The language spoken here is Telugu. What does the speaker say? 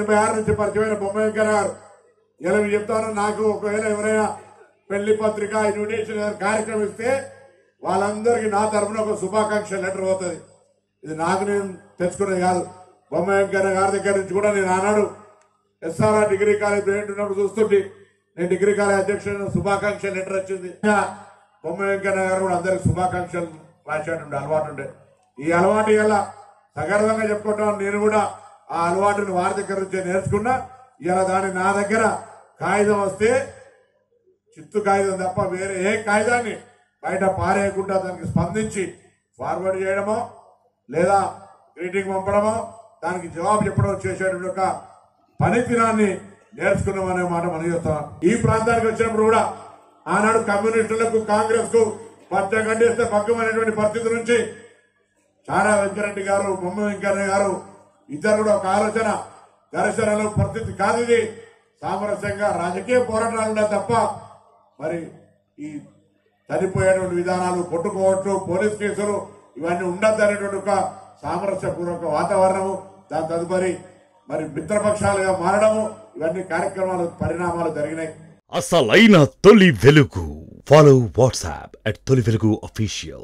86 నుంచి పరిచయమైన బొమ్మ వెంకన్న గారు ఇలా చెప్తాను. నాకు ఒకవేళ ఎవరైనా పెళ్లి పత్రిక ఇన్విటేషన్ కార్యక్రమం ఇస్తే వాళ్ళందరికీ నా తరఫున ఒక శుభాకాంక్ష లెటర్ పోతుంది. ఇది నాకు నేను తెచ్చుకునేది కాదు. బొమ్మ వెంకన్న గారి దగ్గర నుంచి కూడా నేను ఆనాడు ఎస్ఆర్ఆర్ డిగ్రీ కాలేజ్ ప్రెసిడెంట్ ఉన్నప్పుడు చూస్తుంటే నేను డిగ్రీ కాలేజ్ అధ్యక్షుడు శుభాకాంక్ష లెటర్ వచ్చింది. బొమ్మ వెంకన్న గారు కూడా అందరికి శుభాకాంక్షలు రాసేటువంటి అలవాటు ఉండే. ఈ అలవాటు ఇలా సగర్వంగా చెప్పుకుంటాను. నేను కూడా ఆ అలవాటును వారి దగ్గర నుంచే నేర్చుకున్నా. ఇలా దాన్ని నా దగ్గర కాగితం వస్తే చిత్తు కాగితం తప్ప వేరే ఏ కాగితాన్ని బయట పారేయకుండా దానికి స్పందించి ఫార్వర్డ్ చేయడమో లేదా గ్రీటింగ్ పంపడమో దానికి జవాబు చెప్పడం చేసేటువంటి ఒక పనితీరాన్ని నేర్చుకున్నామనే మాట మనం చేస్తాం. ఈ ప్రాంతానికి వచ్చినప్పుడు కూడా ఆనాడు కమ్యూనిస్టులకు కాంగ్రెస్ కు మధ్య ఖండిస్తే పక్కమైనటువంటి పరిస్థితి నుంచి చారా వెంకరెడ్డి గారు బొమ్మ వెంకన్న గారు ఇద్దరు కూడా ఒక ఆలోచన ఘర్షణలు పరిస్థితి కాదు. ఇది సామరస్యంగా రాజకీయ పోరాటాలు ఉన్నాయి తప్ప మరి ఈ చనిపోయేటువంటి విధానాలు, కొట్టుకోవట్లు, పోలీస్ కేసులు ఇవన్నీ ఉండద్దు అనేటువంటి ఒక సామరస్యపూర్వక వాతావరణము, దాని తదుపరి మరి మిత్రపక్షాలుగా మారడము, ఇవన్నీ కార్యక్రమాలు పరిణామాలు జరిగినాయి. అసలైన తొలి వెలుగు. ఫాలో వాట్సాప్ @తొలి వెలుగు official.